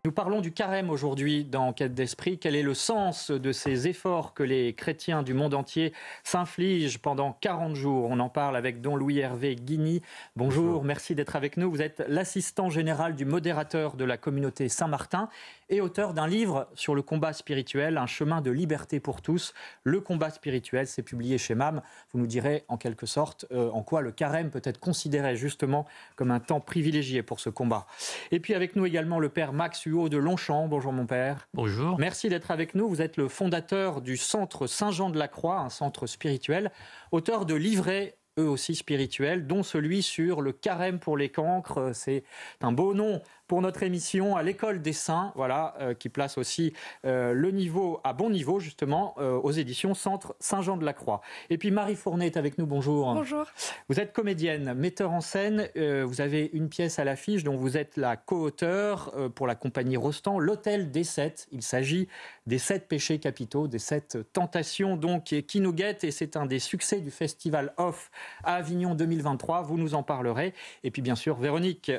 Nous parlons du carême aujourd'hui dans Quête d'Esprit. Quel est le sens de ces efforts que les chrétiens du monde entier s'infligent pendant 40 jours? On en parle avec don Louis-Hervé Guigny. Bonjour, merci d'être avec nous. Vous êtes l'assistant général du modérateur de la communauté Saint-Martin et auteur d'un livre sur le combat spirituel, un chemin de liberté pour tous. Le combat spirituel, c'est publié chez MAM. Vous nous direz en quelque sorte en quoi le carême peut être considéré justement comme un temps privilégié pour ce combat. Et puis avec nous également le père Max Huot de Longchamp. Bonjour mon père. Bonjour. Merci d'être avec nous. Vous êtes le fondateur du centre Saint-Jean-de-la-Croix, un centre spirituel, auteur de livrets eux aussi spirituels, dont celui sur le carême pour les cancres. C'est un beau nom pour notre émission, à l'école des saints, voilà, qui place aussi le niveau à bon niveau, justement, aux éditions Centre Saint-Jean-de-la-Croix. Et puis Marie Fournet est avec nous, bonjour. Bonjour. Vous êtes comédienne, metteur en scène, vous avez une pièce à l'affiche dont vous êtes la co-auteure pour la compagnie Rostand, L'Hôtel des Sept. Il s'agit des 7 péchés capitaux, des 7 tentations donc qui nous guettent, et c'est un des succès du festival Off à Avignon 2023, vous nous en parlerez. Et puis bien sûr Véronique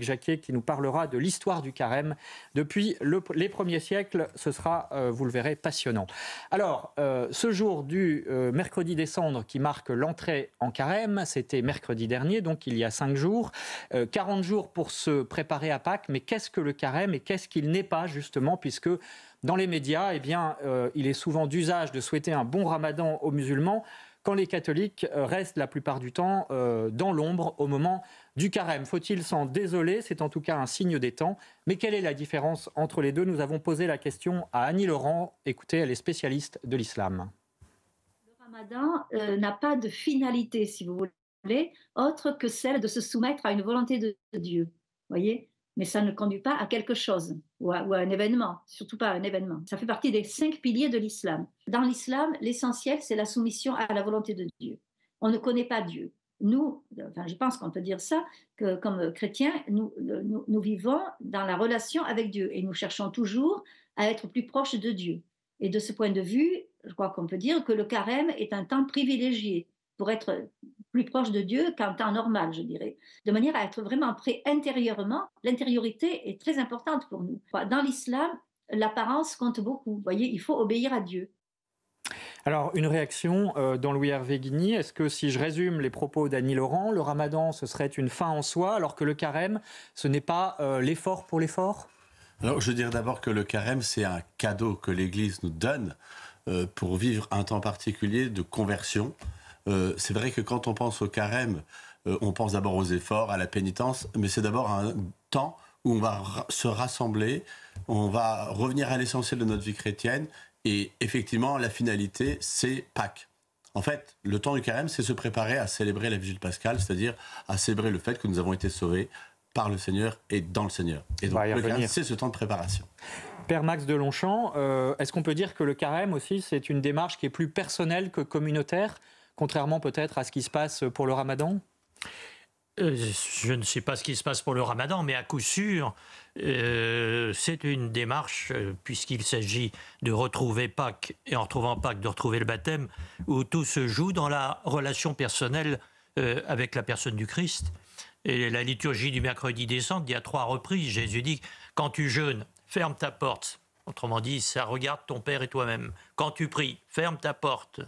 Jacquier qui nous parlera de l'histoire du carême depuis les premiers siècles. Ce sera, vous le verrez, passionnant. Alors, ce jour du mercredi des cendres qui marque l'entrée en carême, c'était mercredi dernier, donc il y a 5 jours. 40 jours pour se préparer à Pâques, mais qu'est-ce que le carême et qu'est-ce qu'il n'est pas justement, puisque dans les médias, eh bien, il est souvent d'usage de souhaiter un bon ramadan aux musulmans, quand les catholiques restent la plupart du temps dans l'ombre au moment du carême. Faut-il s'en désoler? C'est en tout cas un signe des temps. Mais quelle est la différence entre les deux? Nous avons posé la question à Annie Laurent. Écoutez, elle est spécialiste de l'islam. Le ramadan n'a pas de finalité, si vous voulez, autre que celle de se soumettre à une volonté de Dieu. Voyez? Mais ça ne conduit pas à quelque chose ou à un événement, surtout pas à un événement. Ça fait partie des 5 piliers de l'islam. Dans l'islam, l'essentiel, c'est la soumission à la volonté de Dieu. On ne connaît pas Dieu. Nous, enfin, je pense qu'on peut dire ça, que comme chrétiens, nous vivons dans la relation avec Dieu et nous cherchons toujours à être plus proches de Dieu. Et de ce point de vue, je crois qu'on peut dire que le carême est un temps privilégié pour être plus proche de Dieu qu'en temps normal, je dirais, de manière à être vraiment prêt intérieurement. L'intériorité est très importante pour nous. Dans l'islam, l'apparence compte beaucoup. Vous voyez, il faut obéir à Dieu. Alors, une réaction dans Louis-Hervé Guigny. Est-ce que si je résume les propos d'Annie Laurent, le ramadan, ce serait une fin en soi, alors que le carême, ce n'est pas l'effort pour l'effort? Alors, je veux dire d'abord que le carême, c'est un cadeau que l'Église nous donne pour vivre un temps particulier de conversion. C'est vrai que quand on pense au carême, on pense d'abord aux efforts, à la pénitence, mais c'est d'abord un temps où on va se rassembler, on va revenir à l'essentiel de notre vie chrétienne, et effectivement, la finalité, c'est Pâques. En fait, le temps du carême, c'est se préparer à célébrer la vigile pascale, c'est-à-dire à célébrer le fait que nous avons été sauvés par le Seigneur et dans le Seigneur. Et donc, le carême, c'est ce temps de préparation. Père Max de Longchamp, est-ce qu'on peut dire que le carême aussi, c'est une démarche qui est plus personnelle que communautaire, contrairement peut-être à ce qui se passe pour le ramadan? Je ne sais pas ce qui se passe pour le ramadan, mais à coup sûr, c'est une démarche, puisqu'il s'agit de retrouver Pâques, et en retrouvant Pâques, de retrouver le baptême, où tout se joue dans la relation personnelle avec la personne du Christ. Et la liturgie du mercredi des cendres dit à 3 reprises, Jésus dit, quand tu jeûnes, ferme ta porte. Autrement dit, ça regarde ton père et toi-même. Quand tu pries, ferme ta porte.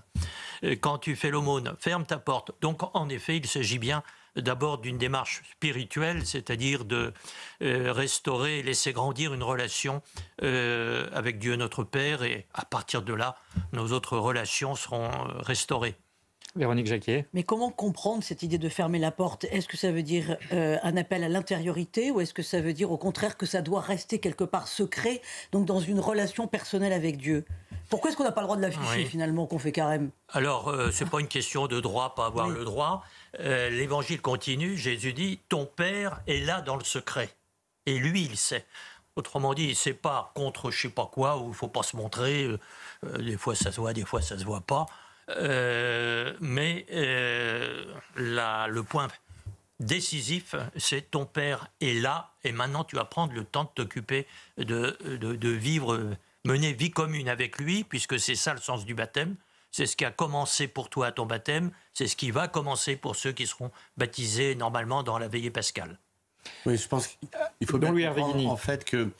Quand tu fais l'aumône, ferme ta porte. Donc, en effet, il s'agit bien d'abord d'une démarche spirituelle, c'est-à-dire de restaurer, laisser grandir une relation avec Dieu notre Père, et à partir de là, nos autres relations seront restaurées. Véronique Jacquier. Mais comment comprendre cette idée de fermer la porte? Est-ce que ça veut dire un appel à l'intériorité, ou est-ce que ça veut dire au contraire que ça doit rester quelque part secret, donc dans une relation personnelle avec Dieu? Pourquoi est-ce qu'on n'a pas le droit de l'afficher finalement, qu'on fait carême? Alors, c'est pas une question de droit, pas avoir le droit. L'évangile continue, Jésus dit, ton Père est là dans le secret. Et lui, il sait. Autrement dit, c'est pas contre je sais pas quoi, où il faut pas se montrer. Des fois ça se voit, des fois ça se voit pas. Mais le point décisif, c'est ton Père est là, et maintenant tu vas prendre le temps de t'occuper de vivre, mener vie commune avec lui, puisque c'est ça le sens du baptême. C'est ce qui a commencé pour toi à ton baptême, c'est ce qui va commencer pour ceux qui seront baptisés normalement dans la veillée pascale. Oui, je pense qu'il faut bien comprendre en fait que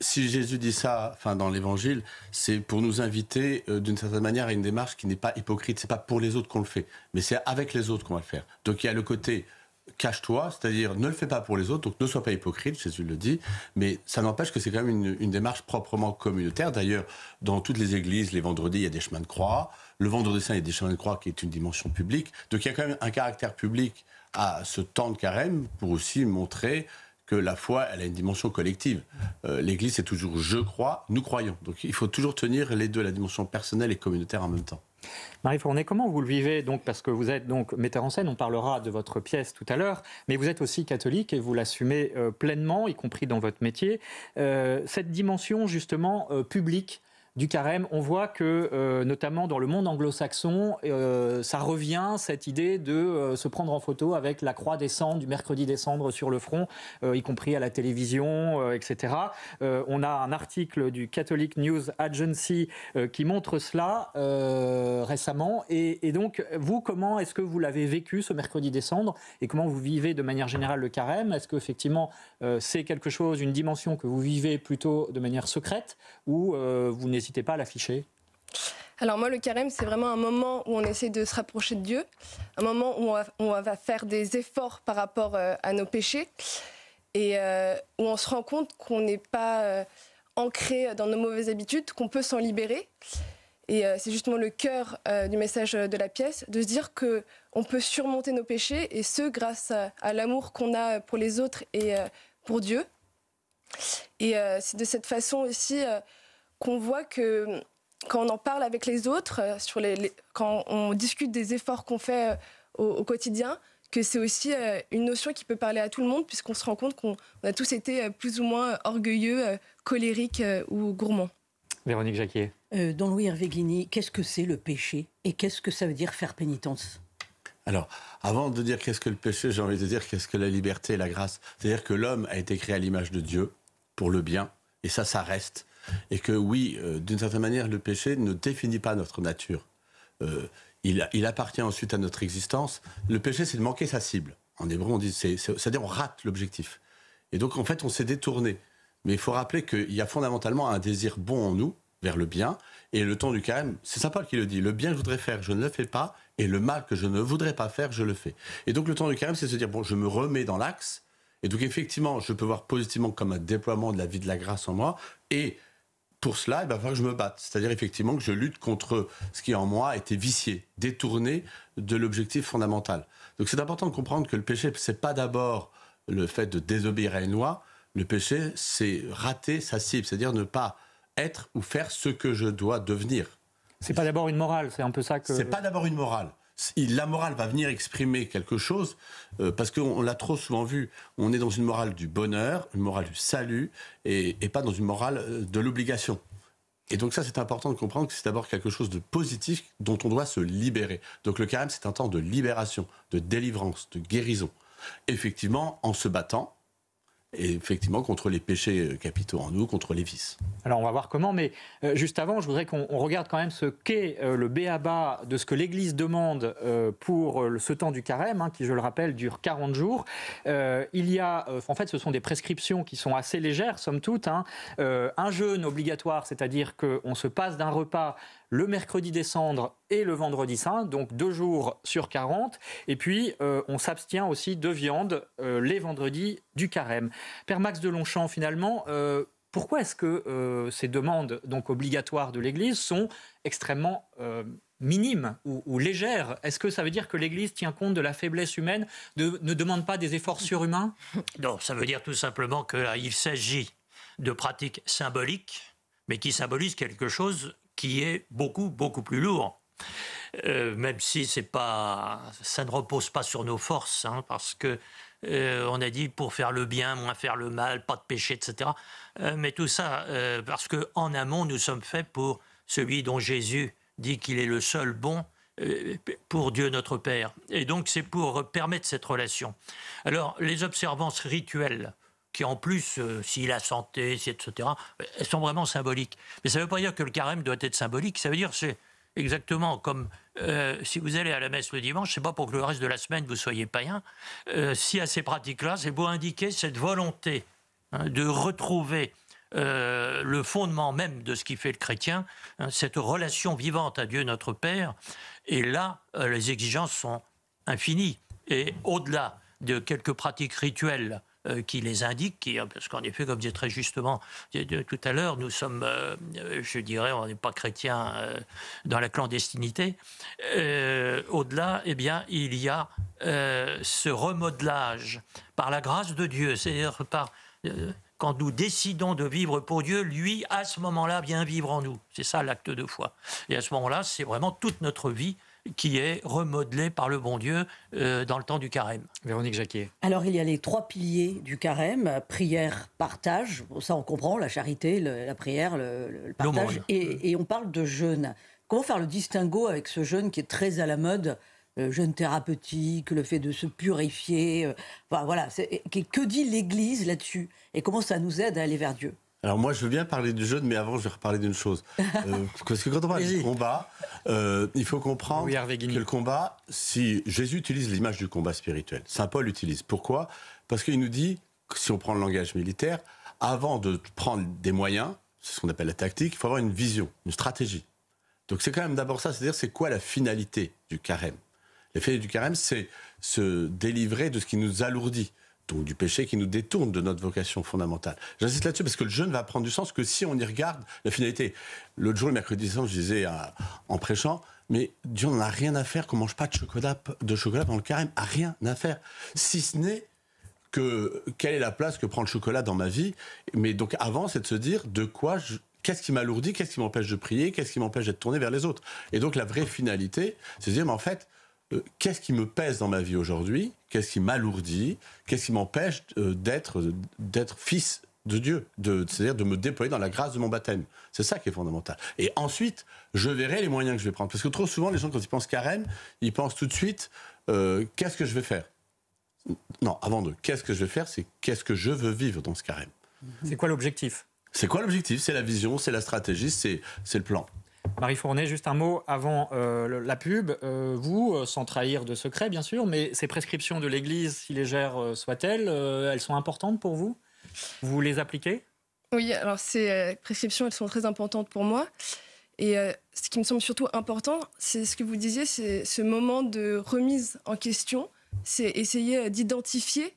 si Jésus dit ça, enfin dans l'Évangile, c'est pour nous inviter d'une certaine manière à une démarche qui n'est pas hypocrite. C'est pas pour les autres qu'on le fait, mais c'est avec les autres qu'on va le faire. Donc il y a le côté cache-toi, c'est-à-dire ne le fais pas pour les autres, donc ne sois pas hypocrite, Jésus le dit, mais ça n'empêche que c'est quand même une démarche proprement communautaire. D'ailleurs, dans toutes les églises, les vendredis, il y a des chemins de croix. Le vendredi saint, il y a des chemins de croix qui est une dimension publique. Donc il y a quand même un caractère public à ce temps de carême pour aussi montrer que la foi, elle a une dimension collective. L'Église, c'est toujours « je crois », « nous croyons ». Donc il faut toujours tenir les deux, la dimension personnelle et communautaire en même temps. Marie Fournet, comment vous le vivez donc, parce que vous êtes donc metteur en scène, on parlera de votre pièce tout à l'heure, mais vous êtes aussi catholique et vous l'assumez pleinement, y compris dans votre métier. Cette dimension justement publique du carême, on voit que, notamment dans le monde anglo-saxon, ça revient, cette idée de se prendre en photo avec la croix des cendres, du mercredi des cendres sur le front, y compris à la télévision, etc. On a un article du Catholic News Agency qui montre cela récemment. Et donc, vous, comment est-ce que vous l'avez vécu, ce mercredi des cendres, et comment vous vivez de manière générale le carême? Est-ce qu'effectivement, c'est quelque chose, une dimension que vous vivez plutôt de manière secrète, ou vous n'hésitez pas à l'afficher? Alors moi, le carême, c'est vraiment un moment où on essaie de se rapprocher de Dieu, un moment où on va faire des efforts par rapport à nos péchés, et où on se rend compte qu'on n'est pas ancré dans nos mauvaises habitudes, qu'on peut s'en libérer. Et c'est justement le cœur du message de la pièce, de se dire qu'on peut surmonter nos péchés, et ce, grâce à l'amour qu'on a pour les autres et pour Dieu. Et c'est de cette façon aussi qu'on voit que quand on en parle avec les autres, quand on discute des efforts qu'on fait au quotidien, que c'est aussi une notion qui peut parler à tout le monde, puisqu'on se rend compte qu'on a tous été plus ou moins orgueilleux, colériques ou gourmands. Véronique Jacquier. Don Louis Hervé Guigny, qu'est-ce que c'est le péché et qu'est-ce que ça veut dire faire pénitence? Alors, avant de dire qu'est-ce que le péché, j'ai envie de dire qu'est-ce que la liberté et la grâce. C'est-à-dire que l'homme a été créé à l'image de Dieu, pour le bien, et ça reste. Et que oui, d'une certaine manière, le péché ne définit pas notre nature. Il appartient ensuite à notre existence. Le péché, c'est de manquer sa cible. En hébreu, on dit, c'est-à-dire on rate l'objectif. Et donc, en fait, on s'est détourné. Mais il faut rappeler qu'il y a fondamentalement un désir bon en nous, vers le bien. Et le temps du carême, c'est Saint Paul qui le dit. Le bien que je voudrais faire, je ne le fais pas. Et le mal que je ne voudrais pas faire, je le fais. Et donc, le temps du carême, c'est se dire, bon, je me remets dans l'axe. Et donc, effectivement, je peux voir positivement comme un déploiement de la vie de la grâce en moi. Et pour cela, il va falloir que je me batte. C'est-à-dire, effectivement, que je lutte contre ce qui, en moi, était vicié, détourné de l'objectif fondamental. Donc, c'est important de comprendre que le péché, c'est pas d'abord le fait de désobéir à une loi. Le péché, c'est rater sa cible, c'est-à-dire ne pas être ou faire ce que je dois devenir. C'est pas d'abord une morale, c'est un peu ça que... C'est pas d'abord une morale. La morale va venir exprimer quelque chose, parce qu'on l'a trop souvent vu, on est dans une morale du bonheur, une morale du salut, et pas dans une morale de l'obligation. Et donc ça, c'est important de comprendre que c'est d'abord quelque chose de positif dont on doit se libérer. Donc le carême, c'est un temps de libération, de délivrance, de guérison. Effectivement, en se battant, et effectivement contre les péchés capitaux en nous, contre les vices. Alors on va voir comment, mais juste avant, je voudrais qu'on regarde quand même ce qu'est le b.a.-ba de ce que l'Église demande pour ce temps du carême, qui, je le rappelle, dure 40 jours. Il y a, en fait, ce sont des prescriptions qui sont assez légères, somme toute. Un jeûne obligatoire, c'est-à-dire qu'on se passe d'un repas le mercredi des cendres et le vendredi saint, donc 2 jours sur 40. Et puis, on s'abstient aussi de viande les vendredis du carême. Père Max de Longchamp, finalement, pourquoi est-ce que ces demandes donc obligatoires de l'Église sont extrêmement minimes ou légères? Est-ce que ça veut dire que l'Église tient compte de la faiblesse humaine, ne demande pas des efforts surhumains? Non, ça veut dire tout simplement qu'il s'agit de pratiques symboliques, mais qui symbolisent quelque chose qui est beaucoup, beaucoup plus lourd. Même si ça ne repose pas sur nos forces, parce que on a dit pour faire le bien, moins faire le mal, pas de péché, etc. Mais tout ça, parce qu'en amont, nous sommes faits pour celui dont Jésus dit qu'il est le seul bon, pour Dieu notre Père. Et donc c'est pour permettre cette relation. Alors les observances rituelles, qui en plus, si la santé, etc., elles sont vraiment symboliques. Mais ça ne veut pas dire que le carême doit être symbolique, ça veut dire que exactement comme si vous allez à la messe le dimanche, c'est pas pour que le reste de la semaine vous soyez païen. Si à ces pratiques-là, c'est pour indiquer cette volonté de retrouver le fondement même de ce qui fait le chrétien, cette relation vivante à Dieu notre Père. Et là, les exigences sont infinies. Et au-delà de quelques pratiques rituelles qui les indiquent, parce qu'en effet, comme disait très justement tout à l'heure, nous sommes, je dirais, on n'est pas chrétiens dans la clandestinité. Au-delà, eh bien, il y a ce remodelage par la grâce de Dieu, c'est-à-dire par... quand nous décidons de vivre pour Dieu, lui, à ce moment-là, vient vivre en nous. C'est ça l'acte de foi. Et à ce moment-là, c'est vraiment toute notre vie qui est remodelée par le bon Dieu dans le temps du carême. Véronique Jacquier. Alors, il y a les 3 piliers du carême, prière, partage, bon, ça on comprend, la charité, la prière, le partage, et on parle de jeûne. Comment faire le distinguo avec ce jeûne qui est très à la mode, le jeûne thérapeutique, le fait de se purifier, enfin, voilà, que dit l'Église là-dessus? Et comment ça nous aide à aller vers Dieu? Alors moi, je veux bien parler du jeûne, mais avant, je vais reparler d'une chose. Parce que quand on parle du combat, il faut comprendre que le combat, si Jésus utilise l'image du combat spirituel, Saint Paul l'utilise. Pourquoi? Parce qu'il nous dit, si on prend le langage militaire, avant de prendre des moyens, c'est ce qu'on appelle la tactique, il faut avoir une vision, une stratégie. Donc c'est quand même d'abord ça, c'est-à-dire c'est quoi la finalité du carême? La finalité du carême, c'est se délivrer de ce qui nous alourdit. Donc du péché qui nous détourne de notre vocation fondamentale. J'insiste là-dessus parce que le jeûne va prendre du sens que si on y regarde la finalité. L'autre jour, le mercredi saint, je disais en prêchant, mais Dieu n'en a rien à faire qu'on ne mange pas de chocolat pendant le carême. A rien à faire. Si ce n'est que quelle est la place que prend le chocolat dans ma vie. Mais donc avant, c'est de se dire qu'est-ce qui m'alourdit, qu'est-ce qui m'empêche de prier, qu'est-ce qui m'empêche d'être tourné vers les autres. Et donc la vraie finalité, c'est de dire, mais en fait, qu'est-ce qui me pèse dans ma vie aujourd'hui? Qu'est-ce qui m'alourdit? Qu'est-ce qui m'empêche d'être fils de Dieu? C'est-à-dire de me déployer dans la grâce de mon baptême. C'est ça qui est fondamental. Et ensuite, je verrai les moyens que je vais prendre. Parce que trop souvent, les gens, quand ils pensent carême, ils pensent tout de suite qu'est-ce que je vais faire? Non, avant de qu'est-ce que je vais faire, c'est qu'est-ce que je veux vivre dans ce carême. C'est quoi l'objectif? C'est quoi l'objectif? C'est la vision, c'est la stratégie, c'est le plan. Marie Fournet, juste un mot avant la pub. Vous, sans trahir de secret, bien sûr, mais ces prescriptions de l'Église, si légères soient-elles, elles sont importantes pour vous? Vous les appliquez? Oui, alors ces prescriptions, elles sont très importantes pour moi. Et ce qui me semble surtout important, c'est ce que vous disiez, c'est ce moment de remise en question. C'est essayer d'identifier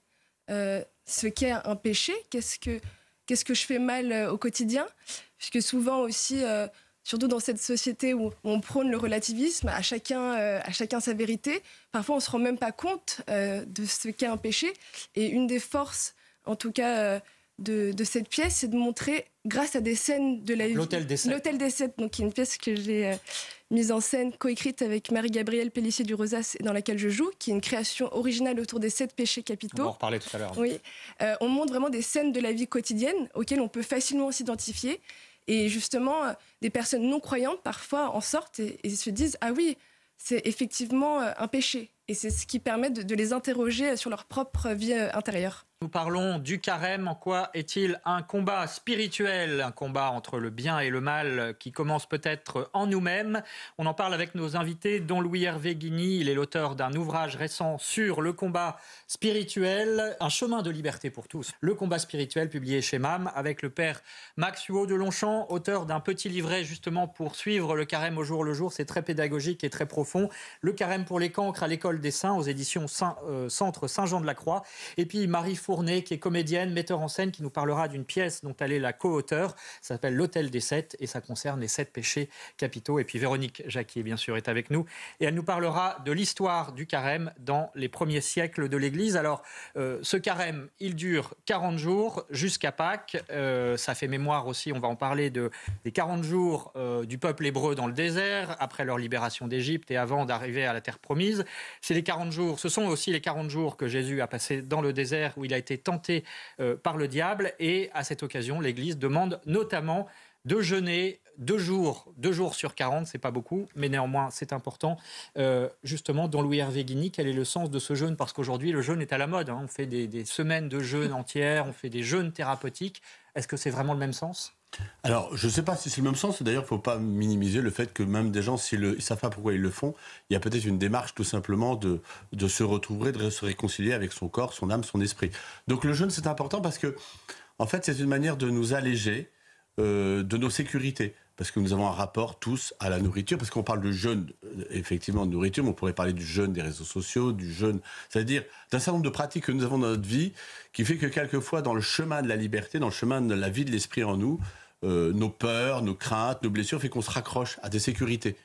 ce qu'est un péché, qu'est-ce que je fais mal au quotidien, puisque souvent aussi... surtout dans cette société où on prône le relativisme, à chacun sa vérité. Parfois, on ne se rend même pas compte de ce qu'est un péché. Et une des forces, en tout cas, de cette pièce, c'est de montrer, grâce à des scènes de la vie... L'Hôtel des Sept. L'Hôtel des Sept, donc, qui est une pièce que j'ai mise en scène, coécrite avec Marie-Gabrielle Pellissier du Rosas, et dans laquelle je joue, qui est une création originale autour des 7 péchés capitaux. On va en reparler tout à l'heure. Oui. On montre vraiment des scènes de la vie quotidienne auxquelles on peut facilement s'identifier. Et justement, des personnes non croyantes, parfois, en sortent et se disent « Ah oui, c'est effectivement un péché ». Et c'est ce qui permet de les interroger sur leur propre vie intérieure. Nous parlons du carême. En quoi est-il un combat spirituel, un combat entre le bien et le mal qui commence peut-être en nous-mêmes? On en parle avec nos invités, dont Louis Hervé Guigny. Il est l'auteur d'un ouvrage récent sur le combat spirituel, un chemin de liberté pour tous. Le combat spirituel, publié chez MAM, avec le père Max Huot de Longchamp, auteur d'un petit livret justement pour suivre le carême au jour le jour. C'est très pédagogique et très profond. Le carême pour les cancres à l'école des saints, aux éditions Centre Saint-Jean-de-la-Croix. Et puis Marie Fournet, qui est comédienne, metteur en scène, qui nous parlera d'une pièce dont elle est la co-auteure. Ça s'appelle L'Hôtel des Sept et ça concerne les 7 péchés capitaux. Et puis Véronique Jacquier, bien sûr, est avec nous. Et elle nous parlera de l'histoire du carême dans les premiers siècles de l'Église. Alors, ce carême, il dure 40 jours jusqu'à Pâques. Ça fait mémoire aussi, on va en parler, des 40 jours du peuple hébreu dans le désert, après leur libération d'Égypte et avant d'arriver à la terre promise. Ce sont aussi les 40 jours que Jésus a passés dans le désert, où il a été tenté par le diable. Et à cette occasion, l'Église demande notamment de jeûner 2 jours sur 40, c'est pas beaucoup, mais néanmoins c'est important. Justement, dans Louis Hervé Guigny, quel est le sens de ce jeûne? Parce qu'aujourd'hui, le jeûne est à la mode. On fait des semaines de jeûne entières, on fait des jeûnes thérapeutiques. Est-ce que c'est vraiment le même sens? Alors, je ne sais pas si c'est le même sens. D'ailleurs, il ne faut pas minimiser le fait que même des gens, s'ils ne savent pas pourquoi ils le font, il y a peut-être une démarche tout simplement de se retrouver, de se réconcilier avec son corps, son âme, son esprit. Donc le jeûne, c'est important parce que, en fait, c'est une manière de nous alléger de nos sécurités. Parce que nous avons un rapport tous à la nourriture. Parce qu'on parle de jeûne, effectivement, de nourriture, mais on pourrait parler du jeûne des réseaux sociaux, du jeûne, c'est-à-dire d'un certain nombre de pratiques que nous avons dans notre vie qui fait que quelquefois, dans le chemin de la liberté, dans le chemin de la vie de l'esprit en nous, nos peurs, nos craintes, nos blessures, fait qu'on se raccroche à des sécurités.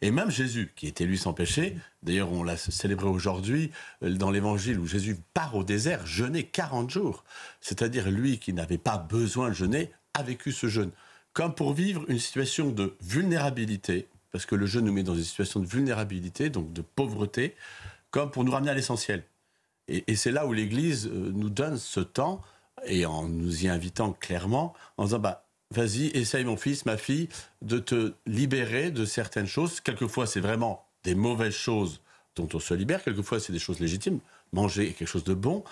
Et même Jésus, qui était lui sans péché, d'ailleurs on l'a célébré aujourd'hui dans l'évangile où Jésus part au désert jeûner 40 jours. C'est-à-dire lui qui n'avait pas besoin de jeûner, a vécu ce jeûne. Comme pour vivre une situation de vulnérabilité, parce que le jeûne nous met dans une situation de vulnérabilité, donc de pauvreté, comme pour nous ramener à l'essentiel. Et c'est là où l'Église nous donne ce temps, et en nous y invitant clairement, en disant vas-y, essaye mon fils, ma fille, de te libérer de certaines choses. Quelquefois, c'est vraiment des mauvaises choses dont on se libère. Quelquefois, c'est des choses légitimes. Manger est quelque chose de bon.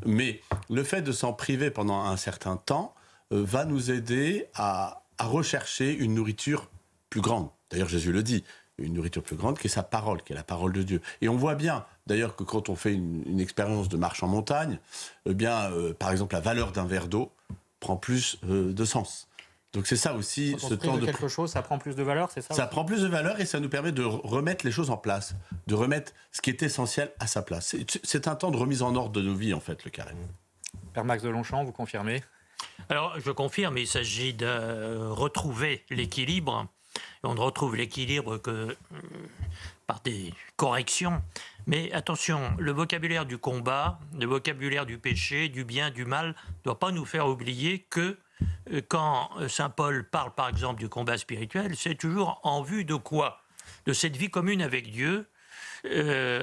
Mais le fait de s'en priver pendant un certain temps va nous aider à rechercher une nourriture plus grande. D'ailleurs, Jésus le dit, une nourriture plus grande qui est sa parole, qui est la parole de Dieu. Et on voit bien, d'ailleurs, que quand on fait une expérience de marche en montagne, par exemple, la valeur d'un verre d'eau prend plus de sens. Donc c'est ça aussi, quand ce temps de quelque chose, ça prend plus de valeur, c'est ça? Ça prend plus de valeur et ça nous permet de remettre les choses en place, de remettre ce qui est essentiel à sa place. C'est un temps de remise en ordre de nos vies, en fait, le carême. Père Max de Longchamp, vous confirmez? Alors, je confirme, il s'agit de retrouver l'équilibre. On ne retrouve l'équilibre que par des corrections. Mais attention, le vocabulaire du combat, le vocabulaire du péché, du bien, du mal, ne doit pas nous faire oublier que quand saint Paul parle par exemple du combat spirituel, c'est toujours en vue de quoi? De cette vie commune avec Dieu,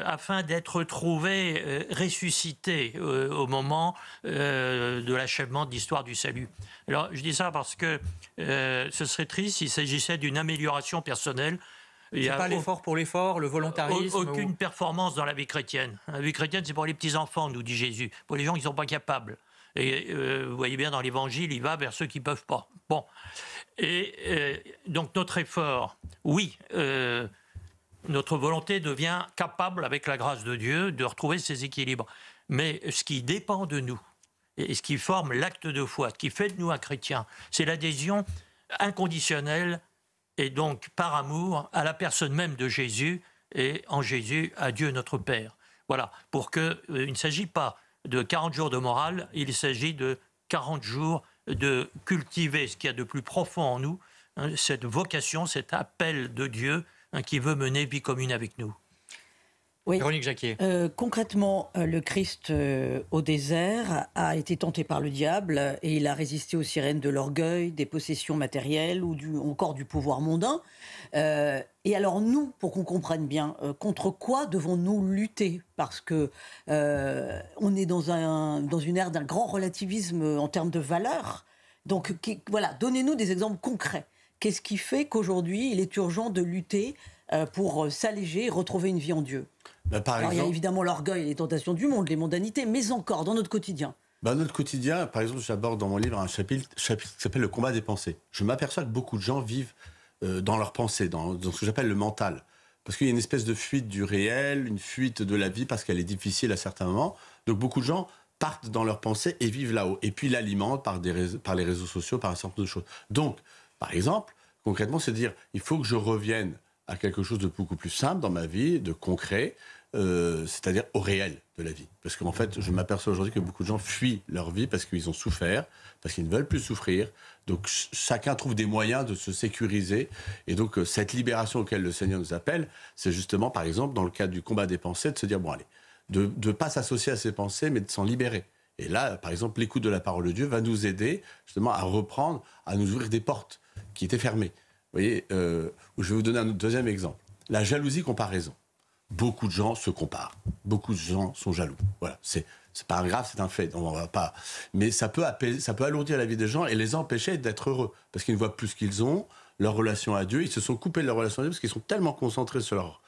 afin d'être retrouvé, ressuscité au moment de l'achèvement de l'histoire du salut. Alors je dis ça parce que ce serait triste s'il s'agissait d'une amélioration personnelle. C'est pas l'effort pour l'effort, le volontarisme. Aucune performance dans la vie chrétienne. La vie chrétienne, c'est pour les petits-enfants, nous dit Jésus, pour les gens qui ne sont pas capables. Et vous voyez bien, dans l'Évangile, il va vers ceux qui ne peuvent pas. Bon. Et donc notre effort, oui, notre volonté devient capable, avec la grâce de Dieu, de retrouver ces équilibres. Mais ce qui dépend de nous, et ce qui forme l'acte de foi, ce qui fait de nous un chrétien, c'est l'adhésion inconditionnelle et donc par amour à la personne même de Jésus et en Jésus à Dieu notre Père. Voilà, pour qu'il ne s'agit pas de 40 jours de morale, il s'agit de 40 jours de cultiver ce qu'il y a de plus profond en nous, cette vocation, cet appel de Dieu qui veut mener vie commune avec nous. Oui. Véronique Jacquier. Concrètement, le Christ au désert a été tenté par le diable et il a résisté aux sirènes de l'orgueil, des possessions matérielles ou encore du pouvoir mondain. Et alors nous, pour qu'on comprenne bien, contre quoi devons-nous lutter? Parce que on est dans une ère d'un grand relativisme en termes de valeurs. Donc voilà, donnez-nous des exemples concrets. Qu'est-ce qui fait qu'aujourd'hui, il est urgent de lutter pour s'alléger et retrouver une vie en Dieu? Par Alors, exemple, il y a évidemment l'orgueil et les tentations du monde, les mondanités, mais encore dans notre quotidien. Notre quotidien, par exemple, j'aborde dans mon livre un chapitre qui s'appelle « Le combat des pensées ». Je m'aperçois que beaucoup de gens vivent dans leurs pensées, dans ce que j'appelle le mental. Parce qu'il y a une espèce de fuite du réel, une fuite de la vie, parce qu'elle est difficile à certains moments. Donc beaucoup de gens partent dans leurs pensées et vivent là-haut. Et puis l'alimentent par les réseaux sociaux, par un certain nombre de choses. Donc, par exemple, concrètement, c'est dire, il faut que je revienne à quelque chose de beaucoup plus simple dans ma vie, de concret, c'est-à-dire au réel de la vie. Parce qu'en fait, je m'aperçois aujourd'hui que beaucoup de gens fuient leur vie parce qu'ils ont souffert, parce qu'ils ne veulent plus souffrir. Donc chacun trouve des moyens de se sécuriser. Et donc cette libération auquel le Seigneur nous appelle, c'est justement, par exemple, dans le cadre du combat des pensées, de se dire, bon allez, de ne pas s'associer à ses pensées, mais de s'en libérer. Et là, par exemple, l'écoute de la parole de Dieu va nous aider justement à reprendre, à nous ouvrir des portes qui étaient fermées. Vous voyez, je vais vous donner un deuxième exemple. La jalousie-comparaison. Beaucoup de gens se comparent. Beaucoup de gens sont jaloux. Voilà, c'est pas grave, c'est un fait. On va pas. Mais ça peut alourdir la vie des gens et les empêcher d'être heureux. Parce qu'ils ne voient plus ce qu'ils ont, leur relation à Dieu. Ils se sont coupés de leur relation à Dieu parce qu'ils sont tellement concentrés sur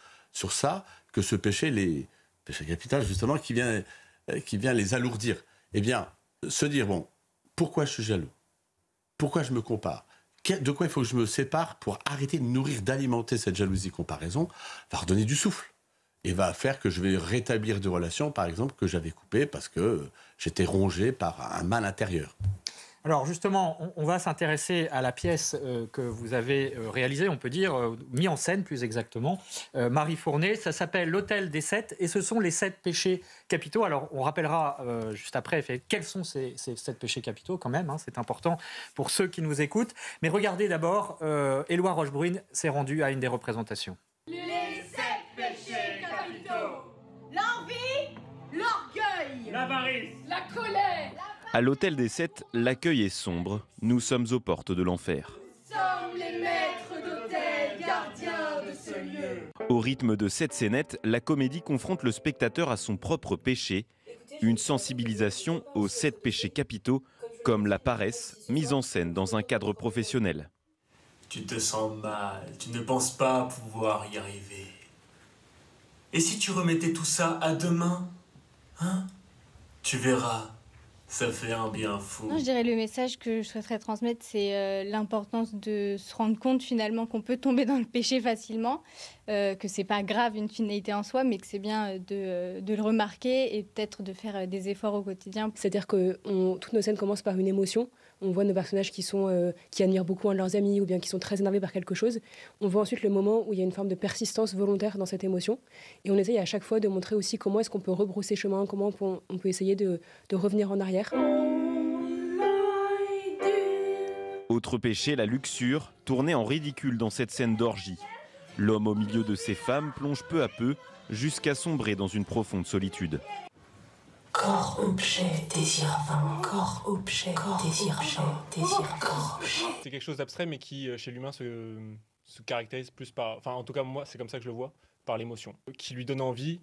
ça que ce péché capital, justement, qui vient les alourdir. Eh bien, se dire, bon, pourquoi je suis jaloux? pourquoi je me compare? De quoi il faut que je me sépare pour arrêter de nourrir, d'alimenter cette jalousie-comparaison, va redonner du souffle et va faire que je vais rétablir des relations, par exemple, que j'avais coupées parce que j'étais rongé par un mal intérieur. Alors justement, on va s'intéresser à la pièce que vous avez réalisée, on peut dire, mis en scène plus exactement, Marie Fournet. Ça s'appelle L'Hôtel des 7 et ce sont les 7 péchés capitaux. Alors on rappellera juste après quels sont ces 7 péchés capitaux quand même, hein, c'est important pour ceux qui nous écoutent. Mais regardez d'abord, Éloi Rochebrune s'est rendue à une des représentations. Les 7 péchés capitaux. L'envie, l'orgueil, l'avarice, la colère. À l'Hôtel des 7, l'accueil est sombre. Nous sommes aux portes de l'enfer. Nous sommes les maîtres d'hôtel, gardiens de ce lieu. Au rythme de 7 scénettes, la comédie confronte le spectateur à son propre péché. Une sensibilisation aux 7 péchés capitaux, comme la paresse, mise en scène dans un cadre professionnel. Tu te sens mal, tu ne penses pas pouvoir y arriver. Et si tu remettais tout ça à demain, hein? Tu verras. Ça fait un bien fou. Non, je dirais le message que je souhaiterais transmettre, c'est l'importance de se rendre compte finalement qu'on peut tomber dans le péché facilement, que c'est pas grave une finalité en soi, mais que c'est bien de le remarquer et peut-être de faire des efforts au quotidien. C'est-à-dire que toutes nos scènes commencent par une émotion. On voit nos personnages qui admirent beaucoup un de leurs amis ou bien qui sont très énervés par quelque chose. On voit ensuite le moment où il y a une forme de persistance volontaire dans cette émotion. Et on essaye à chaque fois de montrer aussi comment est-ce qu'on peut rebrousser chemin, comment on peut essayer de revenir en arrière. Autre péché, la luxure, tournée en ridicule dans cette scène d'orgie. L'homme au milieu de ces femmes plonge peu à peu jusqu'à sombrer dans une profonde solitude. Corps, objet, désir vain. Corps, objet, désir vain. Désir, corps, objet. C'est quelque chose d'abstrait, mais qui, chez l'humain, se caractérise plus par... Enfin, en tout cas, moi, c'est comme ça que je le vois, par l'émotion. Qui lui donne envie,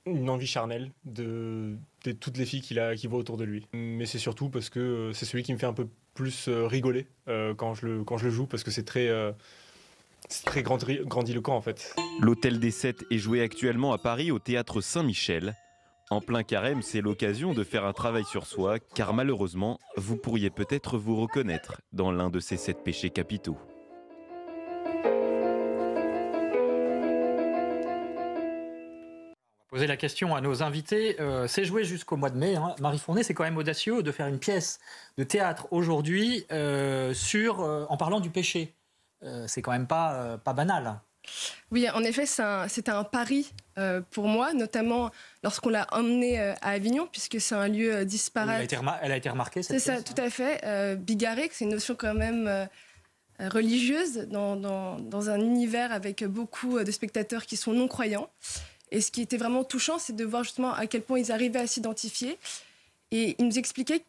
une envie charnelle de toutes les filles qu'il voit autour de lui. Mais c'est surtout parce que c'est celui qui me fait un peu plus rigoler quand je le joue, parce que c'est très grandiloquent, en fait. L'Hôtel des 7 est joué actuellement à Paris au Théâtre Saint-Michel. En plein carême, c'est l'occasion de faire un travail sur soi, car malheureusement, vous pourriez peut-être vous reconnaître dans l'un de ces 7 péchés capitaux. Poser la question à nos invités. C'est joué jusqu'au mois de mai. Hein. Marie Fournet, c'est quand même audacieux de faire une pièce de théâtre aujourd'hui en parlant du péché. C'est quand même pas banal. Oui, en effet, c'était un pari pour moi, notamment lorsqu'on l'a emmenée à Avignon, puisque c'est un lieu disparate. Elle a été remarquée, cette pièce. C'est ça, tout à fait. Bigarré, c'est une notion quand même religieuse dans un univers avec beaucoup de spectateurs qui sont non-croyants. Et ce qui était vraiment touchant, c'est de voir justement à quel point ils arrivaient à s'identifier. Et ils nous expliquaient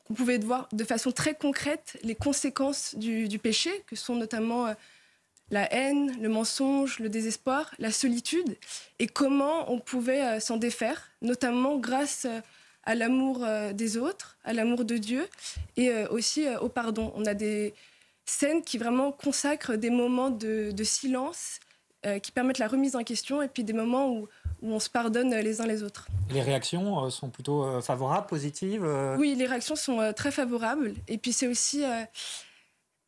qu'on pouvait voir de façon très concrète les conséquences du péché, que sont notamment la haine, le mensonge, le désespoir, la solitude, et comment on pouvait s'en défaire, notamment grâce à l'amour des autres, à l'amour de Dieu, et aussi au pardon. On a des scènes qui vraiment consacrent des moments de silence, qui permettent la remise en question, et puis des moments où on se pardonne les uns les autres. Les réactions sont plutôt favorables, positives Oui, les réactions sont très favorables. Et puis c'est aussi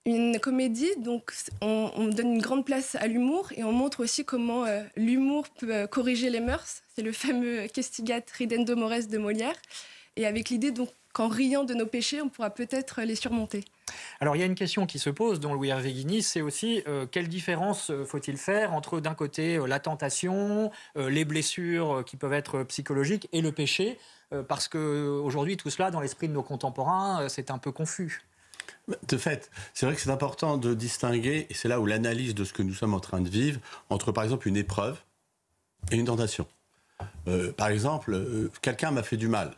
une comédie, donc on donne une grande place à l'humour, et on montre aussi comment l'humour peut corriger les mœurs. C'est le fameux Castigat ridendo mores de Molière. Et avec l'idée donc qu'en riant de nos péchés, on pourra peut-être les surmonter. Alors il y a une question qui se pose dans Louis Hervé Guigny, c'est aussi quelle différence faut-il faire entre d'un côté la tentation, les blessures qui peuvent être psychologiques et le péché, parce qu'aujourd'hui tout cela dans l'esprit de nos contemporains c'est un peu confus. De fait, c'est vrai que c'est important de distinguer, et c'est là où l'analyse de ce que nous sommes en train de vivre, entre par exemple une épreuve et une tentation. Par exemple, quelqu'un m'a fait du mal.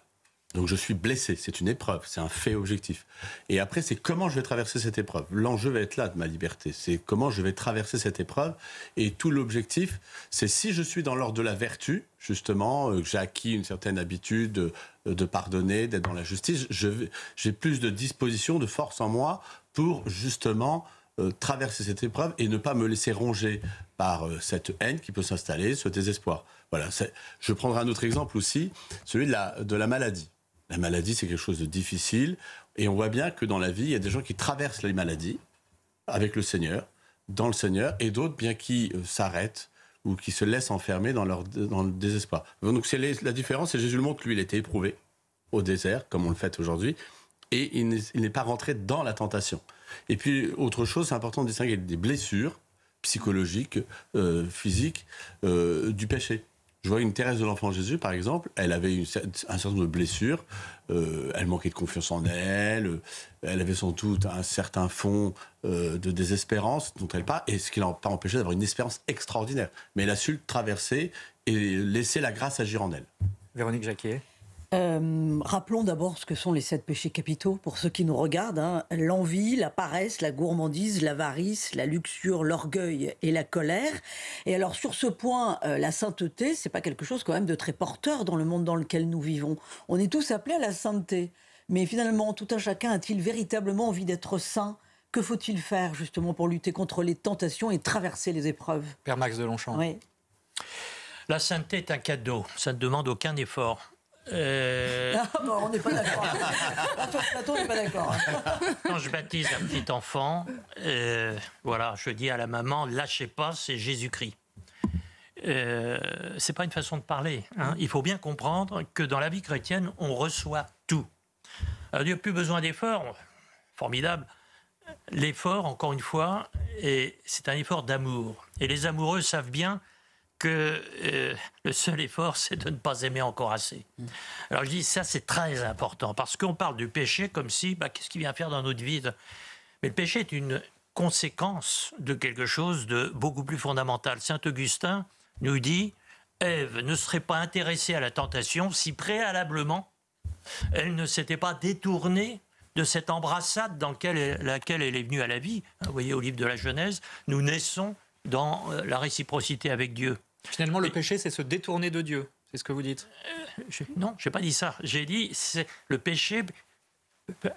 Donc je suis blessé, c'est une épreuve, c'est un fait objectif. Et après, c'est comment je vais traverser cette épreuve. L'enjeu va être là de ma liberté, c'est comment je vais traverser cette épreuve. Et tout l'objectif, c'est si je suis dans l'ordre de la vertu, justement, que j'ai acquis une certaine habitude de pardonner, d'être dans la justice, j'ai plus de disposition, de force en moi pour justement traverser cette épreuve et ne pas me laisser ronger par cette haine qui peut s'installer, ce désespoir. Voilà, je prendrai un autre exemple aussi, celui de la maladie. La maladie, c'est quelque chose de difficile. Et on voit bien que dans la vie, il y a des gens qui traversent les maladies avec le Seigneur, dans le Seigneur, et d'autres bien qui s'arrêtent ou qui se laissent enfermer dans le désespoir. Donc la différence, c'est Jésus le montre, lui, il était éprouvé au désert, comme on le fait aujourd'hui, et il n'est pas rentré dans la tentation. Et puis, autre chose, c'est important de distinguer des blessures psychologiques, physiques, du péché. Je vois une Thérèse de l'Enfant Jésus, par exemple, elle avait un certain nombre de blessures, elle manquait de confiance en elle, elle avait sans doute un certain fond de désespérance dont elle parle, et ce qui ne l'a pas empêché d'avoir une espérance extraordinaire. Mais elle a su le traverser et laisser la grâce agir en elle. Véronique Jacquier. Rappelons d'abord ce que sont les 7 péchés capitaux pour ceux qui nous regardent. Hein. L'envie, la paresse, la gourmandise, l'avarice, la luxure, l'orgueil et la colère. Et alors sur ce point, la sainteté, c'est pas quelque chose quand même de très porteur dans le monde dans lequel nous vivons. On est tous appelés à la sainteté. Mais finalement, tout un chacun a-t-il véritablement envie d'être saint ? Que faut-il faire justement pour lutter contre les tentations et traverser les épreuves ? Père Max de Longchamp. Oui. La sainteté est un cadeau, ça ne demande aucun effort. Ah, bon, on n'est pas d'accord. Platon n'est pas d'accord. Quand je baptise un petit enfant, voilà, je dis à la maman, lâchez pas, c'est Jésus-Christ. C'est pas une façon de parler. Hein. Il faut bien comprendre que dans la vie chrétienne, on reçoit tout. Alors, il n'y a plus besoin d'effort, formidable. L'effort, encore une fois, c'est un effort d'amour. Et les amoureux savent bien que le seul effort, c'est de ne pas aimer encore assez. Alors je dis, ça c'est très important, parce qu'on parle du péché comme si, qu'est-ce qu'il vient faire dans notre vie ? Mais le péché est une conséquence de quelque chose de beaucoup plus fondamental. Saint Augustin nous dit, Ève ne serait pas intéressée à la tentation si préalablement, elle ne s'était pas détournée de cette embrassade dans laquelle elle est venue à la vie. Vous voyez, au livre de la Genèse, nous naissons dans la réciprocité avec Dieu. Finalement, le péché, c'est se détourner de Dieu. C'est ce que vous dites. Non, je n'ai pas dit ça. J'ai dit c'est le péché,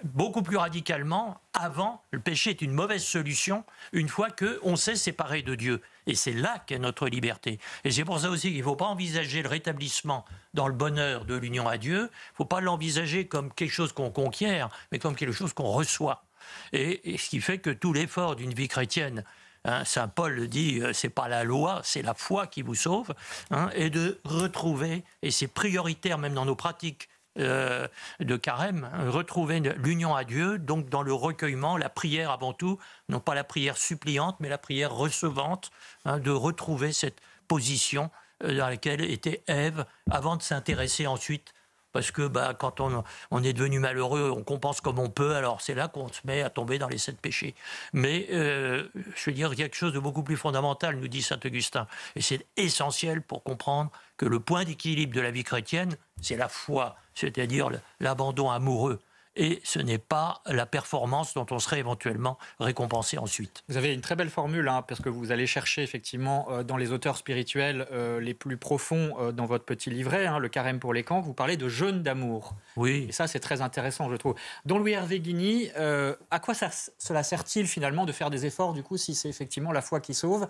beaucoup plus radicalement, avant, le péché est une mauvaise solution une fois qu'on s'est séparé de Dieu. Et c'est là qu'est notre liberté. Et c'est pour ça aussi qu'il ne faut pas envisager le rétablissement dans le bonheur de l'union à Dieu. Il ne faut pas l'envisager comme quelque chose qu'on conquiert, mais comme quelque chose qu'on reçoit. Et ce qui fait que tout l'effort d'une vie chrétienne, Saint Paul le dit, c'est pas la loi, c'est la foi qui vous sauve, et de retrouver, et c'est prioritaire même dans nos pratiques de carême, retrouver l'union à Dieu, donc dans le recueillement, la prière avant tout, non pas la prière suppliante, mais la prière recevante, de retrouver cette position dans laquelle était Ève, avant de s'intéresser ensuite. Parce que quand on est devenu malheureux, on compense comme on peut, alors c'est là qu'on se met à tomber dans les 7 péchés. Mais je veux dire, il y a quelque chose de beaucoup plus fondamental, nous dit saint Augustin. Et c'est essentiel pour comprendre que le point d'équilibre de la vie chrétienne, c'est la foi, c'est-à-dire l'abandon amoureux. Et ce n'est pas la performance dont on serait éventuellement récompensé ensuite. Vous avez une très belle formule, parce que vous allez chercher effectivement dans les auteurs spirituels les plus profonds dans votre petit livret, le Carême pour les camps, vous parlez de jeûne d'amour. Oui. Et ça, c'est très intéressant, je trouve. Don Louis-Hervé Guigny, à quoi cela sert-il finalement de faire des efforts, du coup, si c'est effectivement la foi qui sauve,